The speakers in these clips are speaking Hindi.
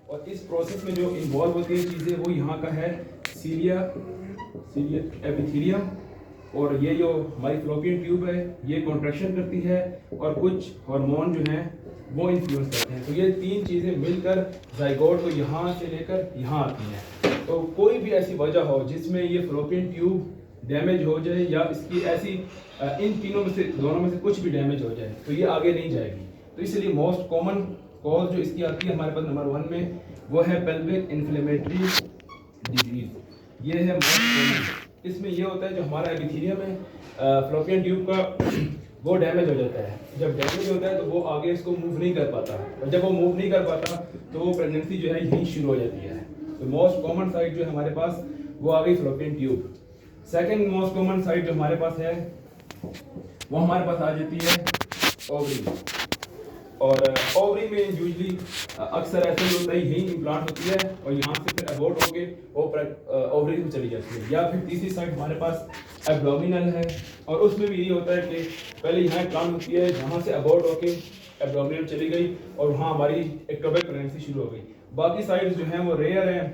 और इस प्रोसेस में जो इन्वॉल्व होती है चीज़ें वो यहाँ का है सीलिया एपिथेलियम, और ये जो हमारी फ्लोपियन ट्यूब है ये कॉन्ट्रैक्शन करती है और कुछ हार्मोन जो हैं वो इन्फ्लुएंस करते हैं। तो ये तीन चीज़ें मिलकर जाइगोट को यहाँ से लेकर यहाँ आती हैं। तो कोई भी ऐसी वजह हो जिसमें ये फ्लोपियन ट्यूब डैमेज हो जाए या इसकी ऐसी इन तीनों में से दोनों में से कुछ भी डैमेज हो जाए तो ये आगे नहीं जाएगी। तो इसलिए मोस्ट कॉमन कॉज जो इसकी आती है हमारे पास नंबर 1 में वो है पेल्विक इन्फ्लेमेटरी डिजीज। ये है मोस्ट कॉमन। इसमें ये होता है जो हमारा एपिथेलियम है फ्लोपियन ट्यूब का वो डैमेज हो जाता है। जब डैमेज होता है तो वो आगे इसको मूव नहीं कर पाता, और जब वो मूव नहीं कर पाता तो वो प्रेगनेंसी जो है यहीं शुरू हो जाती है। तो मोस्ट कॉमन साइट जो है हमारे पास वो आ गई fallopian tube. Second most common site जो हमारे पास है वो हमारे पास आ जाती है ओवरी। और ओवरी में यूजली अक्सर ऐसा होता है यही इम्प्लांट होती है और यहाँ से फिर अबॉर्ट होके वो ओवरी में चली जाती है। या फिर तीसरी साइड हमारे पास एब्डोमिनल है, और उसमें भी यही होता है कि पहले यहाँ प्लांट होती है जहाँ से अबॉर्ट होके एब्डोमिनल चली गई और वहाँ हमारी एक्टोपिक प्रेगनेंसी शुरू हो गई। बाकी साइड्स जो हैं वो रेयर हैं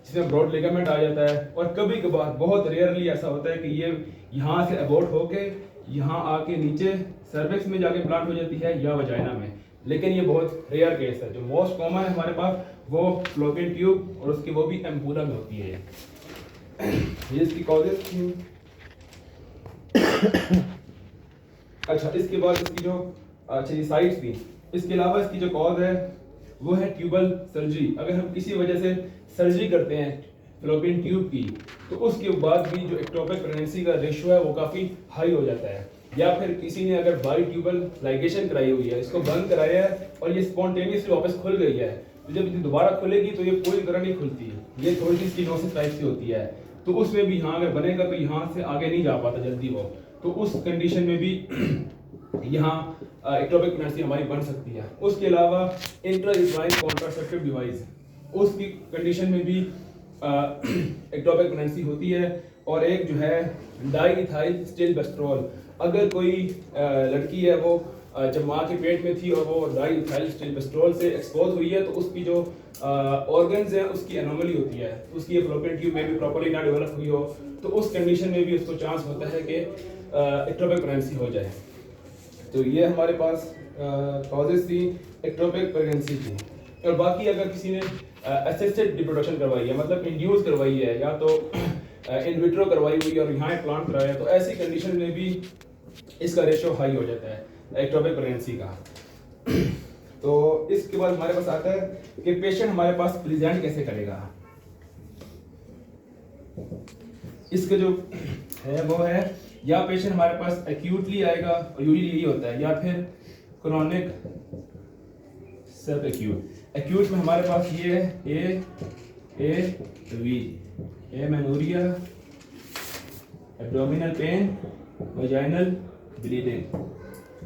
जिसमें ब्रॉड लिगामेंट आ जाता है, और कभी कभार बहुत रेयरली ऐसा होता है कि ये यहाँ से अबॉर्ट होके यहाँ आके नीचे सर्विक्स में जाके प्लांट हो जाती है या वजाइना में, लेकिन ये बहुत रेयर केस है। जो मोस्ट कॉमन है हमारे पास वो फ्लोपियन ट्यूब और उसकी वो भी एम्पूला में होती है। ये इसकी कॉजेज थी। अच्छा, इसके बाद इसकी जो ये साइड्स थी, इसके अलावा इसकी जो कॉज है वो है ट्यूबल सर्जरी। अगर हम किसी वजह से सर्जरी करते हैं फ्लोपियन ट्यूब की तो उसके बाद भी जो एक्टोपिक प्रेगनेंसी का रेशियो है वो काफ़ी हाई हो जाता है। या फिर किसी ने अगर बाई ट्यूबल लाइगेशन कराई हुई है, इसको बंद कराया है और ये स्पॉन्टेनियसली वापस खुल गई है, तो जब ये दोबारा खुलेगी तो ये पूरी तरह नहीं खुलती, ये थोड़ी सी स्टीनोसिस टाइप से होती है। तो उसमें भी यहाँ अगर बनेगा तो यहाँ से आगे नहीं जा पाता जल्दी वो, तो उस कंडीशन में भी यहाँ एक्टोपिक प्रेगनेंसी हमारी बन सकती है। उसके अलावा इंट्रायूटेराइन कॉन्ट्रासेप्टिव डिवाइस, उसकी कंडीशन में भी एक्टोपिक प्रेगनेंसी होती है। और एक जो है डाईइथाइल स्टिलबेस्ट्रॉल, अगर कोई लड़की है वो जब माँ के पेट में थी और वो डाईइथाइल स्टिलबेस्ट्रॉल से एक्सपोज हुई है तो उसकी जो ऑर्गन्स हैं उसकी एनोमली होती है, उसकी फ्लोपियन ट्यूब में भी प्रॉपर्ली ना डेवलप हुई हो, तो उस कंडीशन में भी उसको चांस होता है कि एक्टोपिक प्रेगनेंसी हो जाए। तो ये हमारे पास कॉजेज थी एक्टोपिक प्रेगनेंसी की। और बाकी अगर किसी ने असिस्टेड रिप्रोडक्शन करवाई है, मतलब इंड्यूस करवाई है या तो इन विट्रो करवाई हुई है और यहाँ प्लांट कराया, तो ऐसी कंडीशन में भी इसका रेशियो हाई हो जाता है एक्टोपिक प्रेगनेंसी का। तो इसके बाद हमारे पास आता है कि पेशेंट हमारे पास प्रेजेंट कैसे करेगा। इसका जो है वो है या पेशेंट हमारे पास एक्यूटली आएगा और यूजुअली यही होता है, या फिर क्रोनिक सब एक्यूट। एक्यूट में हमारे पास ये है ए मेनोरिया, एब्डोमिनल पेन, वजाइनल ब्लीडिंग।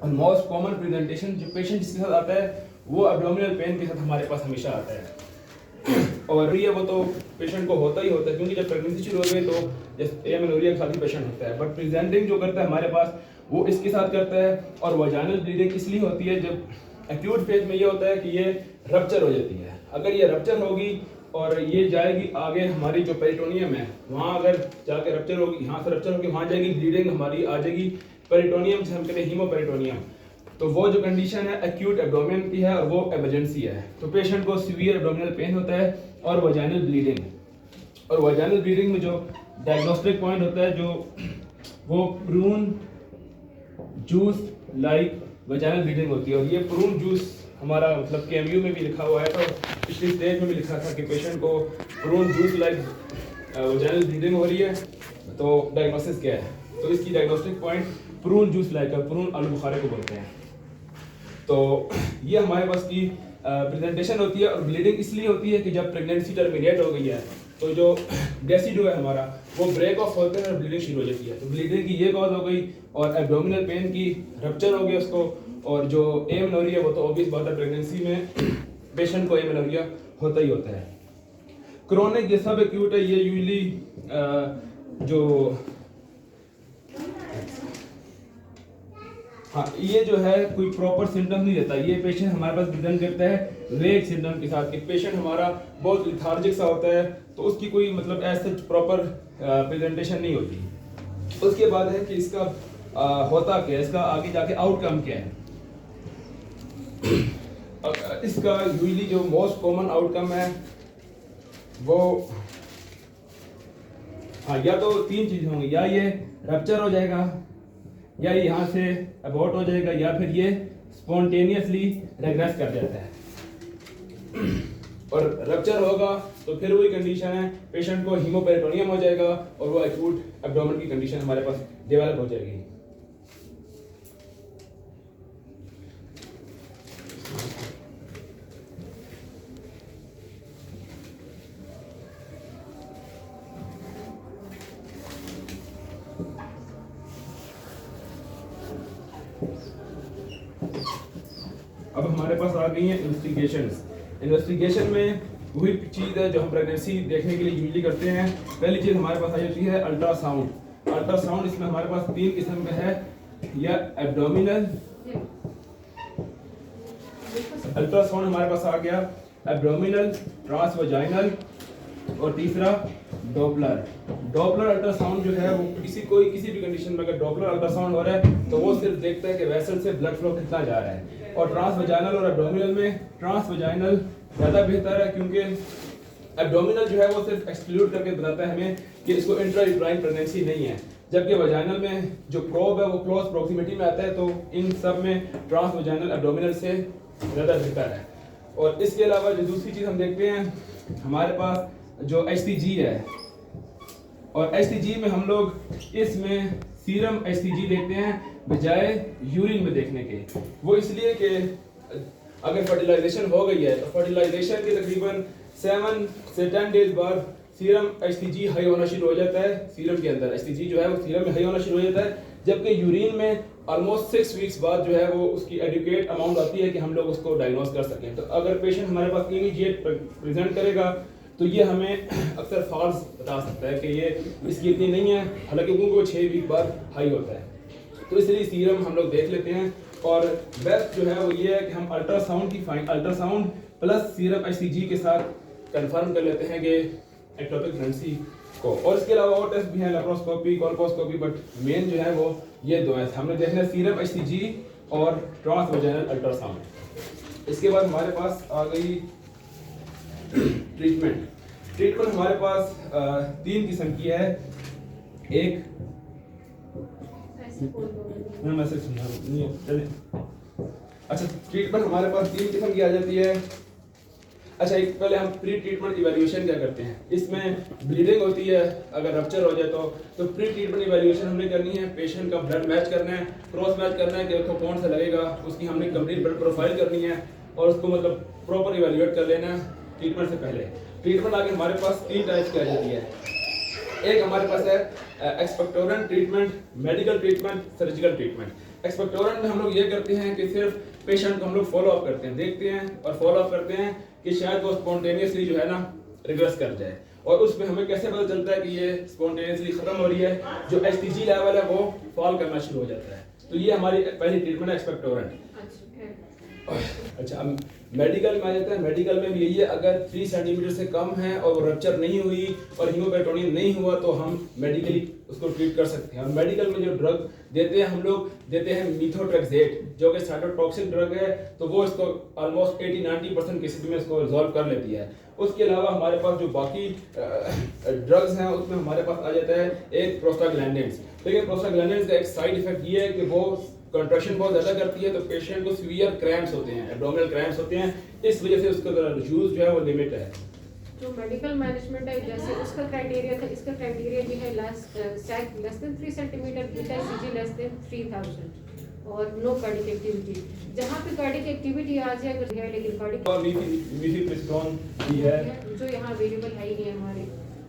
और मोस्ट कॉमन प्रेजेंटेशन जो पेशेंट जिसके साथ आता है वो एब्डोमिनल पेन के साथ हमारे पास हमेशा आता है। और ये वो तो पेशेंट को होता ही होता है, क्योंकि जब प्रेगनेंसी शुरू हो गई तो जैसे एमेनोरिया के साथ ही पेशेंट होता है। बट प्रेजेंटिंग जो करता है हमारे पास वो इसके साथ करता है। और वजाइनल ब्लीडिंग इसलिए होती है जब एक्यूट फेज में ये होता है कि ये रप्चर हो जाती है। अगर ये रप्चर होगी और ये जाएगी आगे हमारी जो पेरिटोनियम है वहाँ अगर जाके रप्चर होगी, यहाँ से रप्चर होगी वहाँ जाएगी, ब्लीडिंग हमारी आ जाएगी पेरिटोनियम से, हम कहते हैं हीमोपेरिटोनियम। तो वो जो कंडीशन है एक्यूट एब्डोमेन की है और वो इमरजेंसी है। तो पेशेंट को सीवियर एब्डोमिनल पेन होता है और वजाइनल ब्लीडिंग। और वजाइनल ब्लीडिंग में जो डायग्नोस्टिक पॉइंट होता है जो वो prune juice like vaginal bleeding होती है। और ये प्रून जूस हमारा मतलब केएमयू में भी लिखा हुआ है, तो पिछली स्टेज में भी लिखा था कि पेशेंट को prune juice like vaginal bleeding हो रही है, तो डायग्नोसिस क्या है। तो इसकी diagnostic point prune juice like prune आलू बुखारे को बोलते हैं। तो ये हमारे पास की प्रेजेंटेशन होती है। और ब्लीडिंग इसलिए होती है कि जब प्रेगनेंसी टर्मिनेट हो गई है तो जो डेसिडू है हमारा वो ब्रेक ऑफ होते हैं और ब्लीडिंग शुरू हो जाती है। तो ब्लीडिंग की ये कॉज हो गई और एब्डोमिनल पेन की रप्चर हो गया उसको। और जो एमेनोरिया वो तो ऑब्वियस बात है, प्रेगनेंसी में पेशेंट को एमेनोरिया होता ही होता है। क्रोनिक ये सब एक्यूट है, ये यूजली जो हाँ ये जो है कोई प्रॉपर सिम्टम नहीं देता। ये पेशेंट हमारे पास प्रेजेंट करता है वेग सिंड्रोम के साथ कि पेशेंट हमारा बहुत लिथार्जिक सा होता है, तो उसकी कोई मतलब ऐसे प्रॉपर प्रेजेंटेशन नहीं होती। उसके बाद है कि इसका होता क्या है, इसका आगे जाके आउटकम क्या है। इसका यूजली जो मोस्ट कॉमन आउटकम है वो या तो 3 चीज़ होंगी, या ये रप्चर हो जाएगा, या ये यहाँ से अबॉर्ट हो जाएगा, या फिर ये स्पॉन्टेनियसली रेग्रेस कर जाता है। और रप्चर होगा तो फिर वही कंडीशन है, पेशेंट को हीमोपेरिटोनियम हो जाएगा और वो एक्यूट एब्डोमेन की कंडीशन हमारे पास डेवलप हो जाएगी। अब हमारे पास आ गई हैं इन्वेस्टिगेशन में वही चीज़ है जो हम प्रेगनेंसी देखने के लिए यूजली करते हैं। पहली चीज़ हमारे पास आई होती है अल्ट्रासाउंड। इसमें हमारे पास 3 किस्म का है, या एब्डोमिनल अल्ट्रासाउंड हमारे पास आ गया, एब्डोमिनल, ट्रांसवजाइनल, और तीसरा डॉपलर अल्ट्रासाउंड जो है वो किसी भी कंडीशन में अगर डॉपलर अल्ट्रासाउंड हो रहा है तो वो सिर्फ देखता है कि वेसल से ब्लड फ्लो कितना जा रहा है। और ट्रांसवजाइनल और एब्डोमिनल में ट्रांसवजाइनल ज़्यादा बेहतर है, क्योंकि एब्डोमिनल जो है वो सिर्फ एक्सक्लूड करके बताता है हमें कि इसको इंट्रायूट्राइन प्रेगनेंसी नहीं है, जबकि वजाइनल में जो प्रोब है वो क्लोज प्रॉक्सिमिटी में आता है। तो इन सब में ट्रांसवजाइनल एब्डोमिनल से ज़्यादा बेहतर है। और इसके अलावा जो दूसरी चीज़ हम देखते हैं, हमारे पास जो HCG है, और HCG में हम लोग इसमें सीरम HCG देखते हैं बजाय यूरिन में देखने के। वो इसलिए कि अगर फर्टिलाइजेशन हो गई है तो फर्टिलाइजेशन के तकरीबन 7 से 10 डेज बाद सीरम HCG हाई होना शुरू हो जाता है। सीरम के अंदर HCG जो है वो सीरम में हाई होना शुरू हो जाता है, जबकि यूरिन में ऑलमोस्ट 6 वीक्स बाद जो है वो उसकी एडुकेट अमाउंट आती है कि हम लोग उसको डायग्नोस कर सकें। तो अगर पेशेंट हमारे पास इमीडिएट प्रेजेंट करेगा तो ये हमें अक्सर फॉल्स बता सकता है कि ये इसकी इतनी नहीं है, हालांकि उनको 6 वीक बाद हाई होता है। तो इसलिए सीरम हम लोग देख लेते हैं, और बेस्ट जो है वो ये है कि हम अल्ट्रासाउंड प्लस सीरम HCG के साथ कंफर्म कर लेते हैं कि एक्टोपिक प्रेगनेंसी को। और इसके अलावा और टेस्ट भी हैं, लेप्रोस्कोपी, कोल्पोस्कोपी, बट मेन जो है वो ये 2 है। हमने देखना है सीरम HCG और ट्रांसवजाइनल अल्ट्रासाउंड। इसके बाद हमारे पास आ गई ट्रीटमेंट हमारे पास 3 किस्म की है। एक अच्छा, ट्रीटमेंट हमारे पास 3 किस्म की आ जाती है। अच्छा, एक पहले हम प्री ट्रीटमेंट इवैल्यूएशन क्या करते हैं। इसमें ब्लीडिंग होती है अगर रप्चर हो जाए तो प्री ट्रीटमेंट इवैल्यूएशन हमने करनी है। पेशेंट का ब्लड मैच करना है, क्रॉस मैच करना है कि उसको कौन सा लगेगा, उसकी हमने कंप्लीट ब्लड प्रोफाइल करनी है और उसको मतलब प्रॉपर इवैल्यूएट कर लेना है ट्रीटमेंट से पहले। ट्रीटमेंट आगे हमारे पास 3 टाइप्स की आ जाती है। एक हमारे पास है expectorant treatment, medical treatment, surgical treatment. Expectorant में हम लोग ये करते हैं कि सिर्फ पेशेंट को हम लोग फॉलो अप करते हैं, देखते हैं और फॉलो अप करते हैं कि शायद वो स्पॉन्टेनियसली जो है ना रिग्रेस कर जाए। और उसमें हमें कैसे पता चलता है कि ये स्पॉन्टेनियसली खत्म हो रही है, जो HCG लेवल है वो फॉल करना शुरू हो जाता है। तो ये हमारी पहली ट्रीटमेंट है एक्सपेक्टोरेंट। अच्छा, अब मेडिकल में आ जाता है। मेडिकल में भी यही है, अगर 3 सेंटीमीटर से कम है और वो रप्चर नहीं हुई और हीमोपेरिटोनियम नहीं हुआ तो हम मेडिकली उसको ट्रीट कर सकते हैं। और मेडिकल में जो ड्रग देते हैं हम लोग देते हैं मीथोट्रेक्सेट, जो कि साइटोटॉक्सिक ड्रग है, तो वो इसको ऑलमोस्ट 80-90% केसेस में इसको रिजॉल्व कर लेती है। उसके अलावा हमारे पास जो बाकी ड्रग्स हैं उसमें हमारे पास आ जाता है एक प्रोस्टाग्लैंडिन्स। लेकिन प्रोस्टाग्लैंडिन्स का एक साइड इफेक्ट ये है कि वो कंट्रैक्शन बहुत ज़्यादा करती है, तो पेशेंट को सीवियर क्रैम्प्स होते हैं, एब्डोमिनल क्रैम्प्स होते हैं। इस वजह से उसका यूज जो है वो लिमिट है। जो मेडिकल मैनेजमेंट है जैसे उसका क्राइटेरिया था, इसका क्राइटेरिया भी है sac less than 3 centimetre, HCG less than 3000 और नो कार्डिक एक्टिविटी। जहाँ पे कार्डिक एक्टिविटी आ जाए तो है, लेकिन कार्डिक और मीथोट्रेक्सोन भी है जो यहाँ अवेलेबल है ही नहीं हमारे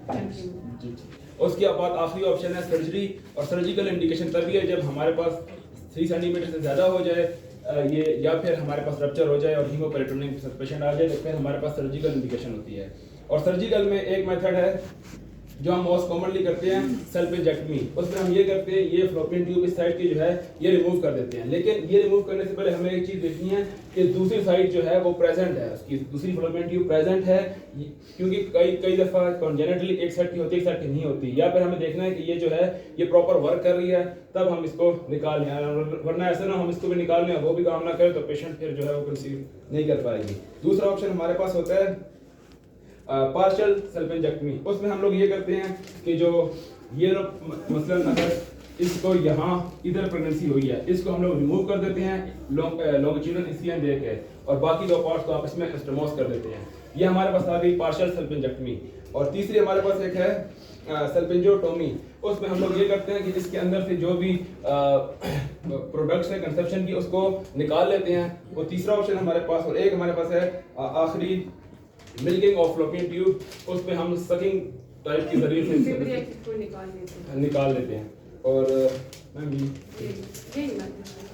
कंट्री में। उसके बाद आखिरी ऑप्शन है सर्जरी, और सर्जिकल इंडिकेशन तभी है जब हमारे पास 3 सेंटीमीटर से ज़्यादा हो जाए ये, या फिर हमारे पास रप्चर हो जाए और हीमोपेरिटोनियम पेशेंट आ जाए, तो फिर हमारे पास सर्जिकल इंडिकेशन होती है। और सर्जिकल में एक मेथड है जो हम मोस्ट कॉमनली करते हैं सल्पेंजेक्टमी, उसमें हम ये करते हैं, ये फ्लोपियन ट्यूब इस साइड की जो है ये रिमूव कर देते हैं। लेकिन ये रिमूव करने से पहले हमें एक चीज़ देखनी है कि दूसरी साइड जो है वो प्रेजेंट है, उसकी दूसरी फ्लोपियन ट्यूब प्रेजेंट है, क्योंकि कई दफ़ा कॉन्जेनेटली एक साइड की होती है, एक साइड की नहीं होती, या फिर हमें देखना है कि ये जो है ये प्रॉपर वर्क कर रही है, तब हम इसको निकाल लें, वरना ऐसा ना हम इसको भी निकाल लें वो भी काम ना करें तो पेशेंट फिर जो है वो कंसीव नहीं कर पाएगी। दूसरा ऑप्शन हमारे पास होता है पार्शियल सल्पेंजेक्टमी। उसमें हम लोग ये करते हैं कि जो ये मसलन अगर इसको यहाँ इधर प्रेगनेंसी हुई है, इसको हम लोग रिमूव कर देते हैं लॉन्गिट्यूडनल इस्कियन दे के, और बाकी दो पार्ट्स को आपस में एस्टेमोस कर देते हैं। ये हमारे पास आ गई पार्शियल सल्पेंजेक्टमी। और तीसरी हमारे पास एक है सल्पेंजोटोमी। उसमें हम लोग ये करते हैं कि इसके अंदर से जो भी प्रोडक्ट्स है कंसेप्शन की उसको निकाल लेते हैं। वो तीसरा ऑप्शन हमारे पास। और एक हमारे पास है आखिरी मिल्किंग ऑफ फ्लोपियन ट्यूब, उसमें हम सकिंग टाइप के जरिए से निकाल लेते हैं। निकाल लेते हैं। और मैम यही बात है।